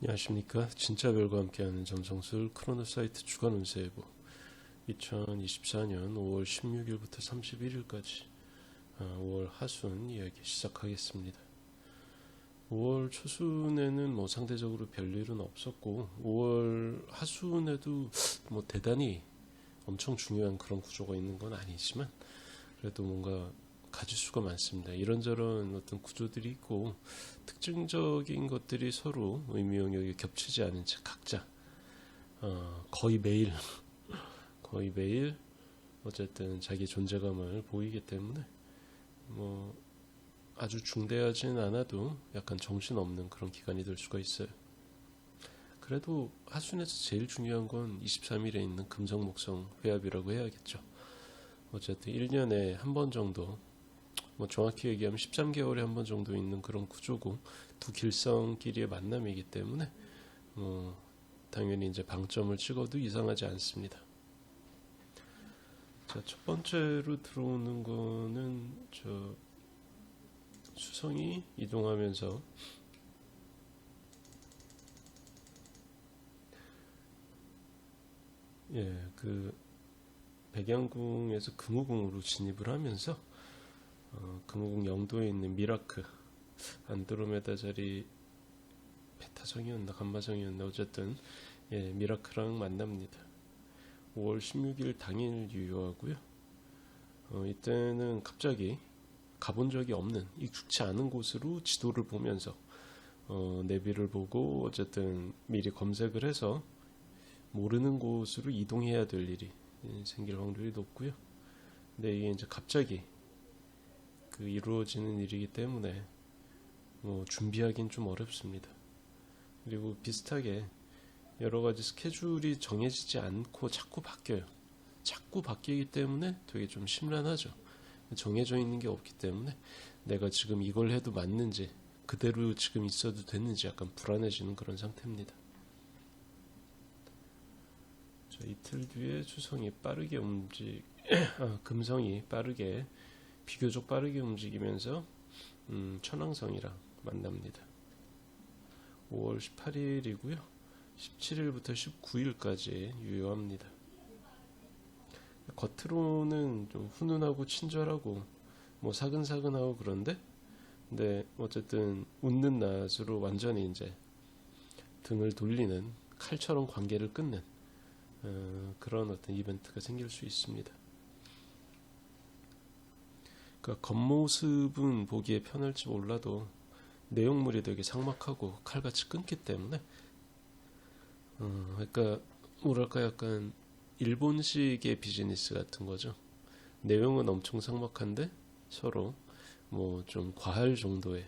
안녕하십니까. 진짜 별과 함께하는 정성술 크로노사이트 주간 운세예보 2024년 5월 16일부터 31일까지 5월 하순 이야기 시작하겠습니다. 5월 초순에는 뭐 상대적으로 별일은 없었고 5월 하순에도 뭐 대단히 엄청 중요한 그런 구조가 있는 건 아니지만 그래도 뭔가 가지수가 많습니다. 이런저런 어떤 구조들이 있고 특징적인 것들이 서로 의미 영역이 겹치지 않은 채 각자 거의 매일 어쨌든 자기 존재감을 보이기 때문에 뭐 아주 중대하진 않아도 약간 정신없는 그런 기간이 될 수가 있어요. 그래도 하순에서 제일 중요한 건 23일에 있는 금성목성 회합이라고 해야겠죠. 어쨌든 1년에 한 번 정도, 뭐 정확히 얘기하면 13개월에 한 번 정도 있는 그런 구조고 두 길성끼리의 만남이기 때문에 뭐 당연히 이제 방점을 찍어도 이상하지 않습니다. 자, 첫 번째로 들어오는 거는 수성이 이동하면서 그 백양궁에서 금우궁으로 진입을 하면서 금우궁 영도에 있는 미라크 안드로메다 자리 베타성이었나 감마성이었나 어쨌든 미라크랑 만납니다. 5월 16일 당일 유효하고요. 이때는 갑자기 가본 적이 없는 익숙치 않은 곳으로 지도를 보면서 내비를 보고 어쨌든 미리 검색을 해서 모르는 곳으로 이동해야 될 일이 생길 확률이 높고요. 근데 이게 이제 갑자기 이루어지는 일이기 때문에 뭐 준비하기는 좀 어렵습니다. 그리고 비슷하게 여러 가지 스케줄이 정해지지 않고 자꾸 바뀌어요. 자꾸 바뀌기 때문에 되게 좀 심란하죠. 정해져 있는 게 없기 때문에 내가 지금 이걸 해도 맞는지 그대로 지금 있어도 됐는지 약간 불안해지는 그런 상태입니다. 자, 이틀 뒤에 수성이 빠르게 금성이 비교적 빠르게 움직이면서 천왕성이랑 만납니다. 5월 18일이고요. 17일부터 19일까지 유효합니다. 겉으로는 좀 훈훈하고 친절하고 뭐 사근사근하고 그런데 근데 어쨌든 웃는 낯으로 완전히 이제 등을 돌리는 칼처럼 관계를 끊는 그런 어떤 이벤트가 생길 수 있습니다. 그러니까 겉모습은 보기에 편할지 몰라도 내용물이 되게 삭막하고 칼같이 끊기 때문에 그러니까 뭐랄까 약간 일본식의 비즈니스 같은 거죠. 내용은 엄청 삭막한데 서로 뭐 좀 과할 정도의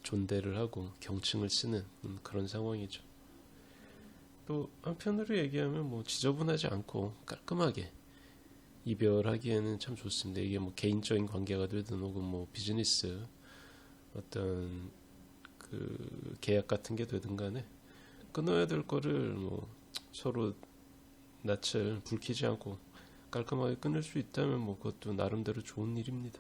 존대를 하고 경칭을 쓰는 그런 상황이죠. 또 한편으로 얘기하면 뭐 지저분하지 않고 깔끔하게 이별하기에는 참 좋습니다. 이게 뭐 개인적인 관계가 되든 혹은 뭐 비즈니스 어떤 그 계약 같은 게 되든 간에 끊어야 될 거를 뭐 서로 낯을 붉히지 않고 깔끔하게 끊을 수 있다면 뭐 그것도 나름대로 좋은 일입니다.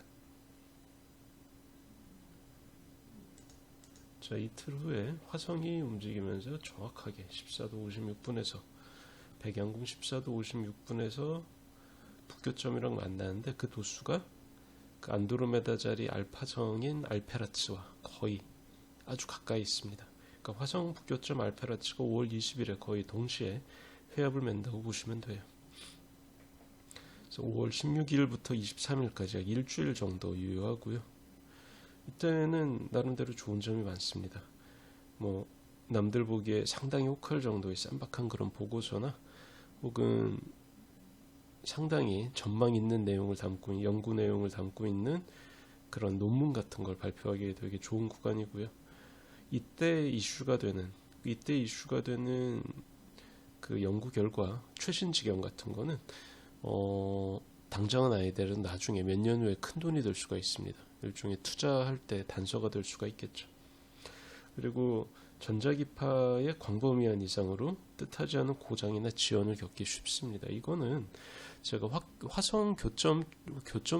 자, 이틀 후에 화성이 움직이면서 정확하게 14도 56분에서 백양궁 14도 56분에서 북교점이랑 만나는데 그 도수가 그 안드로메다 자리 알파성인 알페라츠와 거의 아주 가까이 있습니다. 그러니까 화성 북교점 알페라츠가 5월 20일에 거의 동시에 회합을 맺는다고 보시면 돼요. 그래서 5월 16일부터 23일까지 약 일주일 정도 유효하고요. 이때는 나름대로 좋은 점이 많습니다. 뭐 남들 보기에 상당히 혹할 정도의 쌈박한 그런 보고서나 혹은 상당히 전망 있는 내용을 담고 연구 내용을 담고 있는 그런 논문 같은 걸 발표하기에 되게 좋은 구간이고요. 이때 이슈가 되는 그 연구 결과 최신 지경 같은 거는 당장은 아니더라도 나중에 몇 년 후에 큰 돈이 될 수가 있습니다. 일종의 투자할 때 단서가 될 수가 있겠죠. 그리고 전자기파의 광범위한 이상으로 뜻하지 않은 고장이나 지연을 겪기 쉽습니다. 이거는 제가 화성 교점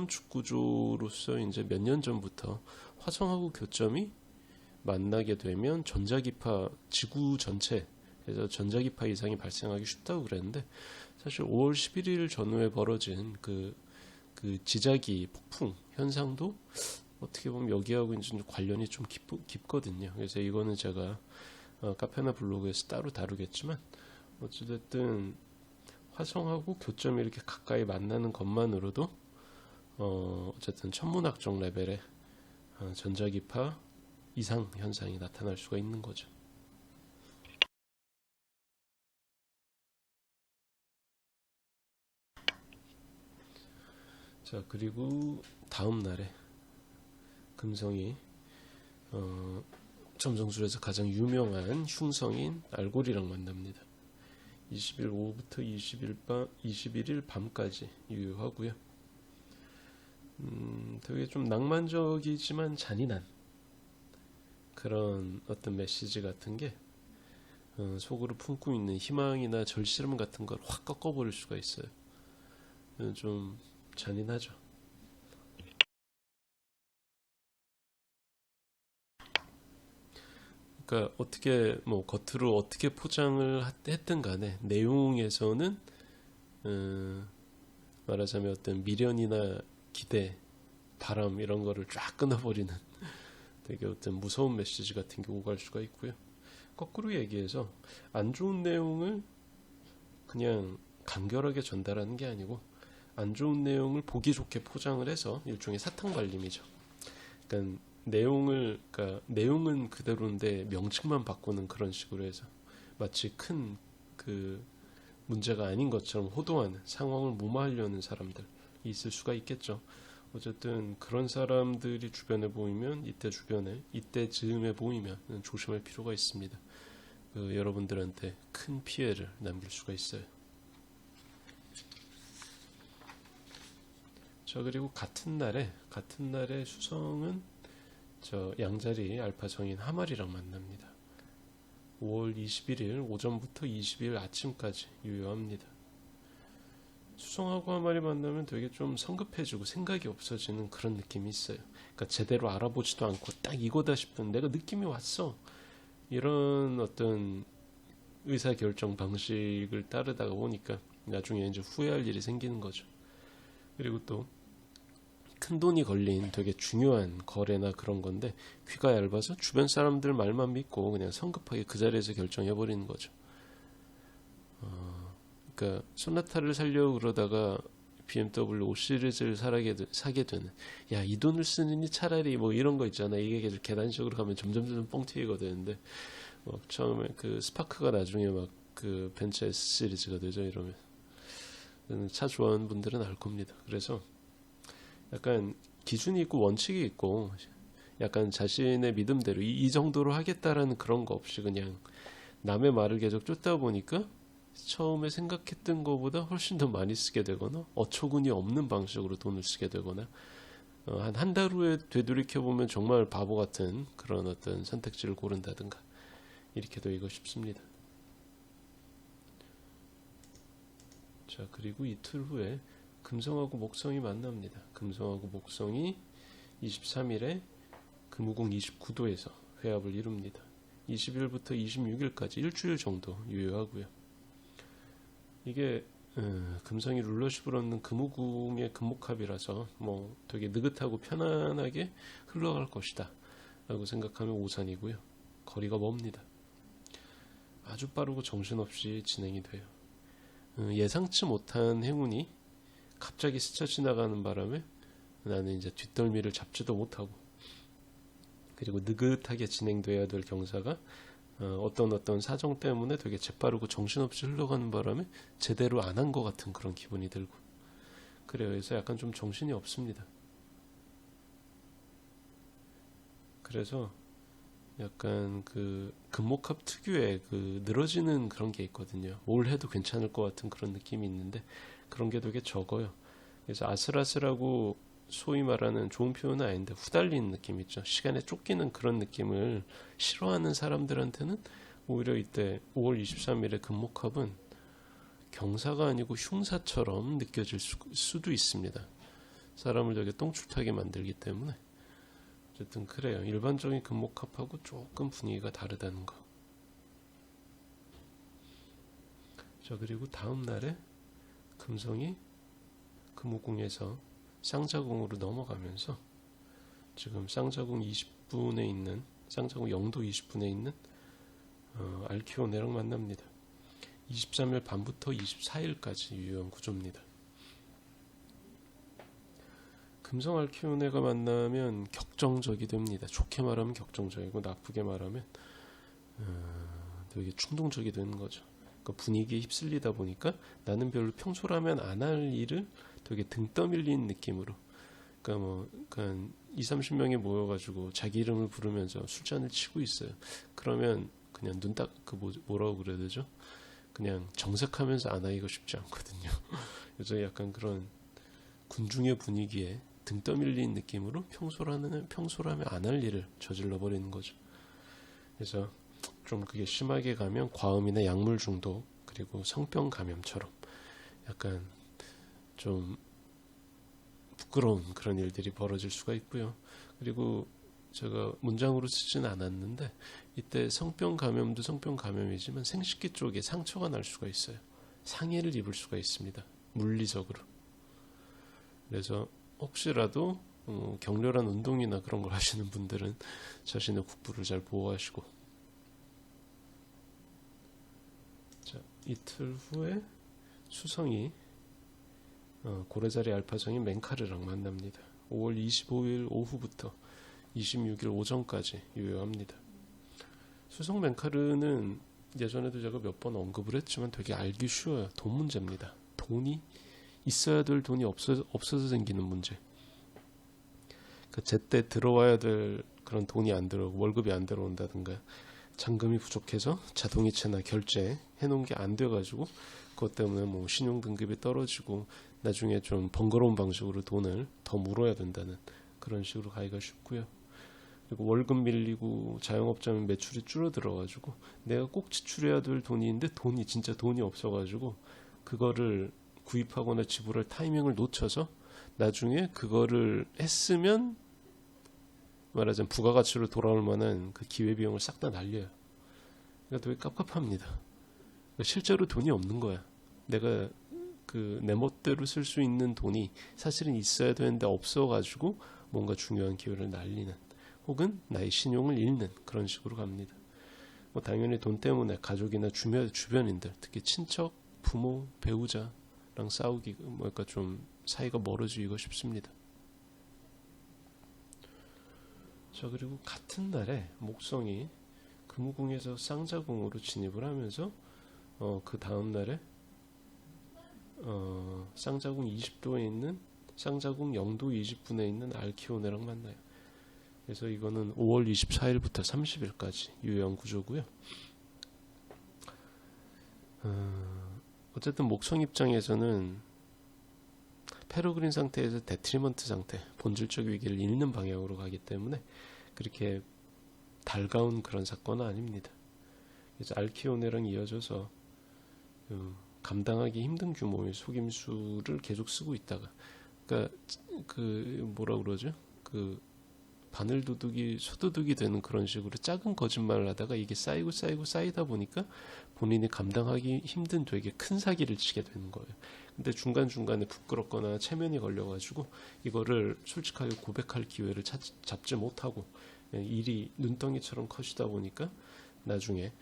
축 구조로서 이제 몇 년 전부터 화성하고 교점이 만나게 되면 전자기파 지구 전체에서 전자기파 이상이 발생하기 쉽다고 그랬는데 사실 5월 11일 전후에 벌어진 그 지자기 폭풍 현상도 어떻게 보면 여기하고 이제 관련이 좀 깊거든요. 그래서 이거는 제가 카페나 블로그에서 따로 다루겠지만 어찌됐든 화성하고 교점이 이렇게 가까이 만나는 것만으로도 어쨌든 천문학적 레벨의 전자기파 이상 현상이 나타날 수가 있는 거죠. 자, 그리고 다음 날에 금성이 점성술에서 가장 유명한 흉성인 알골이랑 만납니다. 20일 오후부터 21일 밤까지 유효하고요. 되게 좀 낭만적이지만 잔인한 그런 어떤 메시지 같은 게 속으로 품고 있는 희망이나 절실함 같은 걸 확 꺾어버릴 수가 있어요. 좀 잔인하죠. 그러니까 어떻게 뭐 겉으로 어떻게 포장을 했든 간에 내용에서는 말하자면 어떤 미련이나 기대, 바람 이런 거를 쫙 끊어버리는 되게 어떤 무서운 메시지 같은 게 오갈 수가 있고요. 거꾸로 얘기해서 안 좋은 내용을 그냥 간결하게 전달하는 게 아니고 안 좋은 내용을 보기 좋게 포장을 해서 일종의 사탕 발림이죠. 그러니까 내용은 그대로인데 명칭만 바꾸는 그런 식으로 해서 마치 큰 그 문제가 아닌 것처럼 호도하는 상황을 무마하려는 사람들이 있을 수가 있겠죠. 어쨌든 그런 사람들이 주변에 보이면 이때 즈음에 보이면 조심할 필요가 있습니다. 여러분들한테 큰 피해를 남길 수가 있어요. 자, 그리고 같은 날에 수성은 양자리 알파성인 하말이랑 만납니다. 5월 21일 오전부터 20일 아침까지 유효합니다. 수성하고 하말이 만나면 되게 좀 성급해지고 생각이 없어지는 그런 느낌이 있어요. 그러니까 제대로 알아보지도 않고 딱 이거다 싶은 내가 느낌이 왔어. 이런 어떤 의사결정 방식을 따르다가 보니까 나중에 이제 후회할 일이 생기는 거죠. 그리고 또 큰 돈이 걸린 되게 중요한 거래나 그런 건데 귀가 얇아서 주변 사람들 말만 믿고 그냥 성급하게 그 자리에서 결정해버리는 거죠. 그러니까 소나타를 사려고 그러다가 BMW 5 시리즈를 사게 되는 야, 이 돈을 쓰느니 차라리 뭐 이런 거 있잖아. 이게 계단식으로 가면 점점 뻥 튀기게 되는데 처음에 그 스파크가 나중에 막 그 벤츠 S 시리즈가 되죠. 이러면 차 좋아하는 분들은 알 겁니다. 그래서 약간 기준이 있고 원칙이 있고 약간 자신의 믿음대로 이 정도로 하겠다라는 그런 거 없이 그냥 남의 말을 계속 쫓다 보니까 처음에 생각했던 것보다 훨씬 더 많이 쓰게 되거나 어처구니 없는 방식으로 돈을 쓰게 되거나 한 달 후에 되돌이켜보면 정말 바보 같은 그런 어떤 선택지를 고른다든가 이렇게 되고 싶습니다. 자, 그리고 이틀 후에 금성하고 목성이 만납니다. 금성하고 목성이 23일에 금우궁 29도에서 회합을 이룹니다. 20일부터 26일까지 일주일 정도 유효하고요. 이게 금성이 룰러십을 얻는 금우궁의 금목합이라서 뭐 되게 느긋하고 편안하게 흘러갈 것이다 라고 생각하면 오산이고요. 거리가 멉니다. 아주 빠르고 정신없이 진행이 돼요. 예상치 못한 행운이 갑자기 스쳐 지나가는 바람에 나는 이제 뒷덜미를 잡지도 못하고 그리고 느긋하게 진행돼야 될 경사가 어떤 사정 때문에 되게 재빠르고 정신없이 흘러가는 바람에 제대로 안 한 것 같은 그런 기분이 들고 그래요. 그래서 약간 좀 정신이 없습니다. 그래서 약간 그 금목합 특유의 그 늘어지는 그런 게 있거든요. 올 해도 괜찮을 것 같은 그런 느낌이 있는데 그런 게 되게 적어요. 그래서 아슬아슬하고 소위 말하는 좋은 표현은 아닌데 후달리는 느낌 있죠. 시간에 쫓기는 그런 느낌을 싫어하는 사람들한테는 오히려 이때 5월 23일의 금목합은 경사가 아니고 흉사처럼 느껴질 수도 있습니다. 사람을 되게 똥줄타게 만들기 때문에 어쨌든 그래요. 일반적인 금목합하고 조금 분위기가 다르다는 거. 자, 그리고 다음 날에 금성이 금호궁에서 쌍자궁으로 넘어가면서 지금 쌍자궁 20분에 있는 쌍자궁 영도 20분에 있는 알키오네랑 만납니다. 23일 밤부터 24일까지 유효한 구조입니다. 금성 알키오네가 만나면 격정적이 됩니다. 좋게 말하면 격정적이고 나쁘게 말하면 되게 충동적이 되는 거죠. 그러니까 분위기에 휩쓸리다 보니까 나는 별로 평소라면 안 할 일을 되게 등 떠밀리는 느낌으로, 그러니까 20-30명이 모여가지고 자기 이름을 부르면서 술잔을 치고 있어요. 그러면 그냥 뭐라고 그래야 되죠? 그냥 정색하면서 안 하기가 쉽지 않거든요. 그래서 약간 그런 군중의 분위기에 등 떠밀리는 느낌으로 평소라면 안 할 일을 저질러 버리는 거죠. 그래서 좀 그게 심하게 가면 과음이나 약물 중독, 그리고 성병 감염처럼 약간 좀 부끄러운 그런 일들이 벌어질 수가 있고요. 그리고 제가 문장으로 쓰지는 않았는데 이때 성병 감염도 성병 감염이지만 생식기 쪽에 상처가 날 수가 있어요. 상해를 입을 수가 있습니다. 물리적으로. 그래서 혹시라도 격렬한 운동이나 그런 걸 하시는 분들은 자신의 국부를 잘 보호하시고. 자, 이틀 후에 수성이 고래자리 알파성인 맹카르랑 만납니다. 5월 25일 오후부터 26일 오전까지 유효합니다. 수성 맹카르는 예전에도 제가 몇 번 언급을 했지만 되게 알기 쉬워요. 돈 문제입니다. 돈이 있어야 될 돈이 없어서 생기는 문제. 그 제때 들어와야 될 그런 돈이 안 들어오고 월급이 안 들어온다든가 잔금이 부족해서 자동이체나 결제 해놓은 게 안 돼가지고 그것 때문에 뭐 신용등급이 떨어지고 나중에 좀 번거로운 방식으로 돈을 더 물어야 된다는 그런 식으로 가기가 쉽고요. 그리고 월급 밀리고 자영업자면 매출이 줄어들어가지고 내가 꼭 지출해야 될 돈이 있는데 진짜 돈이 없어가지고 그거를 구입하거나 지불할 타이밍을 놓쳐서 나중에 그거를 했으면 말하자면 부가가치로 돌아올 만한 그 기회비용을 싹 다 날려요. 그러니까 되게 깝깝합니다. 그러니까 실제로 돈이 없는 거야. 내가 내 멋대로 쓸 수 있는 돈이 사실은 있어야 되는데 없어가지고 뭔가 중요한 기회를 날리는 혹은 나의 신용을 잃는 그런 식으로 갑니다. 뭐 당연히 돈 때문에 가족이나 주변인들, 특히 친척, 부모, 배우자랑 싸우기, 그러니까 좀 사이가 멀어지기가 쉽습니다. 자, 그리고 같은 날에 목성이 금우궁에서 쌍자궁으로 진입을 하면서 그 다음 날에 쌍자궁 20도에 있는 쌍자궁 영도 20분에 있는 알키오네랑 만나요. 그래서 이거는 5월 24일부터 30일까지 유효한 구조고요. 어쨌든 목성 입장에서는 페르그린 상태에서 데트리먼트 상태, 본질적 위기를 잃는 방향으로 가기 때문에 그렇게 달가운 그런 사건은 아닙니다. 그래서 알키오네랑 이어져서 감당하기 힘든 규모의 속임수를 계속 쓰고 있다가, 그러니까 뭐라 그러죠? 바늘도둑이 소도둑이 되는 그런 식으로 작은 거짓말을 하다가 이게 쌓이다 보니까 본인이 감당하기 힘든 되게 큰 사기를 치게 되는 거예요. 근데 중간중간에 부끄럽거나 체면이 걸려가지고 이거를 솔직하게 고백할 기회를 잡지 못하고 일이 눈덩이처럼 커지다 보니까 나중에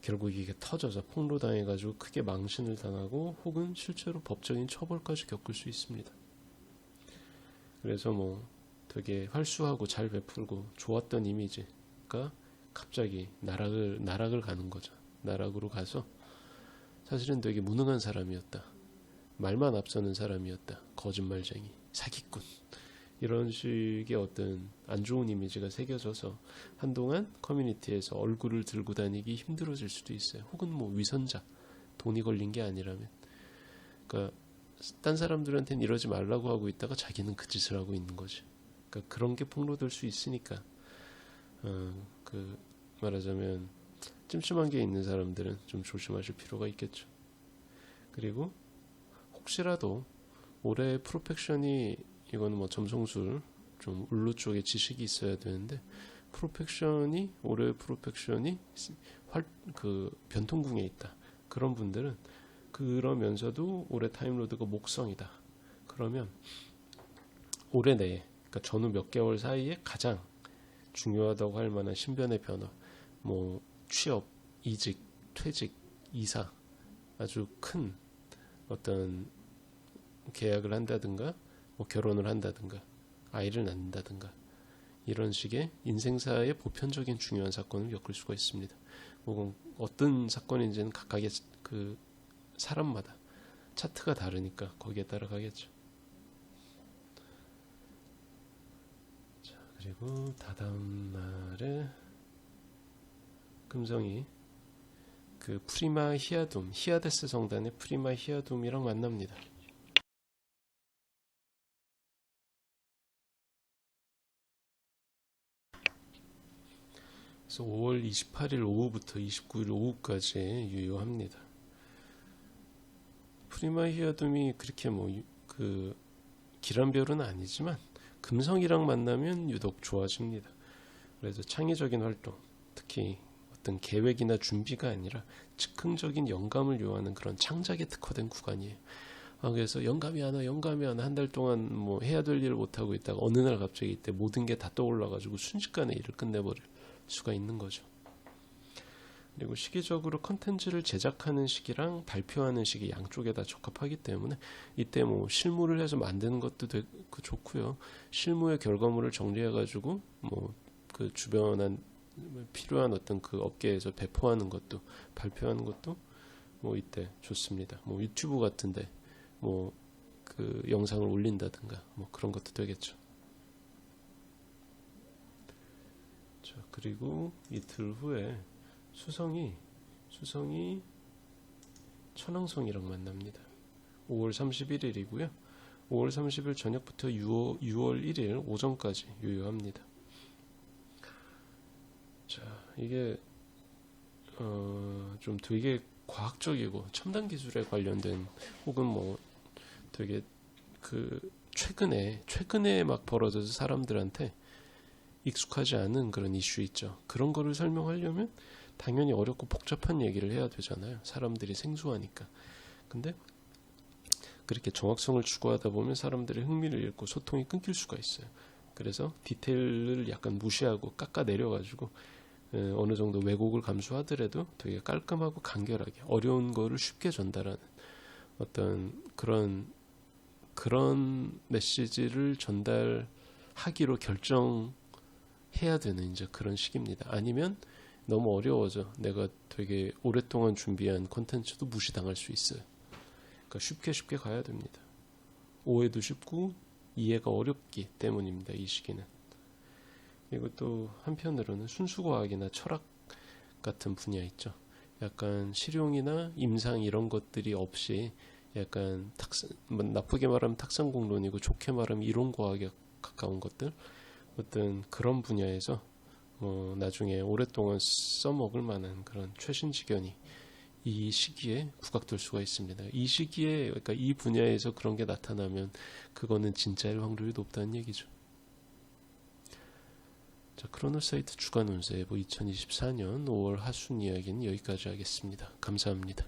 결국 이게 터져서 폭로당해가지고 크게 망신을 당하고 혹은 실제로 법적인 처벌까지 겪을 수 있습니다. 그래서 뭐 되게 활수하고 잘 베풀고 좋았던 이미지가 갑자기 나락을 가는 거죠. 나락으로 가서 사실은 되게 무능한 사람이었다. 말만 앞서는 사람이었다. 거짓말쟁이, 사기꾼. 이런 식의 어떤 안 좋은 이미지가 새겨져서 한동안 커뮤니티에서 얼굴을 들고 다니기 힘들어질 수도 있어요. 혹은 뭐 위선자, 돈이 걸린 게 아니라면. 그러니까 딴 사람들한테는 이러지 말라고 하고 있다가 자기는 그 짓을 하고 있는 거지. 그러니까 그런 게 폭로될 수 있으니까 말하자면 찜찜한 게 있는 사람들은 좀 조심하실 필요가 있겠죠. 그리고 혹시라도 올해 프로펙션이 이거는 뭐 점성술로 좀 울로 쪽에 지식이 있어야 되는데 올해 프로펙션이 그 변통궁에 있다. 그런 분들은 그러면서도 올해 타임로드가 목성이다. 그러면 올해 내에 그러니까 전후 몇 개월 사이에 가장 중요하다고 할 만한 신변의 변화, 뭐 취업, 이직, 퇴직, 이사, 아주 큰 어떤 계약을 한다든가 뭐 결혼을 한다든가 아이를 낳는다든가 이런 식의 인생사의 보편적인 중요한 사건을 겪을 수가 있습니다. 뭐 어떤 사건인지는 각각의 그 사람마다 차트가 다르니까 거기에 따라 가겠죠. 자, 그리고 다다음 날에 금성이 그 프리마 히아둠, 히아데스 성단의 프리마 히아둠이랑 만납니다. 그래서 5월 28일 오후부터 29일 오후까지 유효합니다. 프리마 히아둠이 그렇게 그 기란별은 아니지만 금성이랑 만나면 유독 좋아집니다. 그래서 창의적인 활동, 특히 어떤 계획이나 준비가 아니라 즉흥적인 영감을 요하는 그런 창작에 특화된 구간이에요. 그래서 영감이 하나 한 달 동안 뭐 해야 될 일을 못하고 있다가 어느 날 갑자기 이때 모든 게 다 떠올라가지고 순식간에 일을 끝내버릴 수가 있는 거죠. 그리고 시기적으로 컨텐츠를 제작하는 시기랑 발표하는 시기 양쪽에 다 적합하기 때문에 이때 뭐 실무를 해서 만드는 것도 되게 좋고요. 실무의 결과물을 정리해가지고 뭐 그 주변한 필요한 어떤 그 업계에서 배포하는 것도 발표하는 것도 뭐 이때 좋습니다. 뭐 유튜브 같은데 뭐 그 영상을 올린다든가 뭐 그런 것도 되겠죠. 자, 그리고 이틀 후에 수성이 천왕성이랑 만납니다. 5월 31일이고요. 5월 30일 저녁부터 6월 1일 오전까지 유효합니다. 자, 이게 좀 되게 과학적이고 첨단 기술에 관련된 혹은 뭐 되게 그 최근에 막 벌어져서 사람들한테 익숙하지 않은 그런 이슈 있죠. 그런 거를 설명하려면 당연히 어렵고 복잡한 얘기를 해야 되잖아요. 사람들이 생소하니까. 근데 그렇게 정확성을 추구하다 보면 사람들의 흥미를 잃고 소통이 끊길 수가 있어요. 그래서 디테일을 약간 무시하고 깎아 내려가지고 어느 정도 왜곡을 감수하더라도 되게 깔끔하고 간결하게 어려운 거를 쉽게 전달하는 어떤 그런 메시지를 전달하기로 결정해야 되는 이제 그런 시기입니다. 아니면 너무 어려워져 내가 되게 오랫동안 준비한 콘텐츠도 무시당할 수 있어요. 그러니까 쉽게 가야 됩니다. 오해도 쉽고 이해가 어렵기 때문입니다. 이 시기는. 그리고 또 한편으로는 순수과학이나 철학 같은 분야 있죠. 약간 실용이나 임상 이런 것들이 없이 약간 나쁘게 말하면 탁상공론이고 좋게 말하면 이론과학에 가까운 것들 어떤 그런 분야에서 나중에 오랫동안 써먹을 만한 그런 최신지견이 이 시기에 부각될 수가 있습니다. 이 시기에 그러니까 이 분야에서 그런 게 나타나면 그거는 진짜일 확률이 높다는 얘기죠. 자, 크로노사이트 주간 운세 예보 2024년 5월 하순 이야기는 여기까지 하겠습니다. 감사합니다.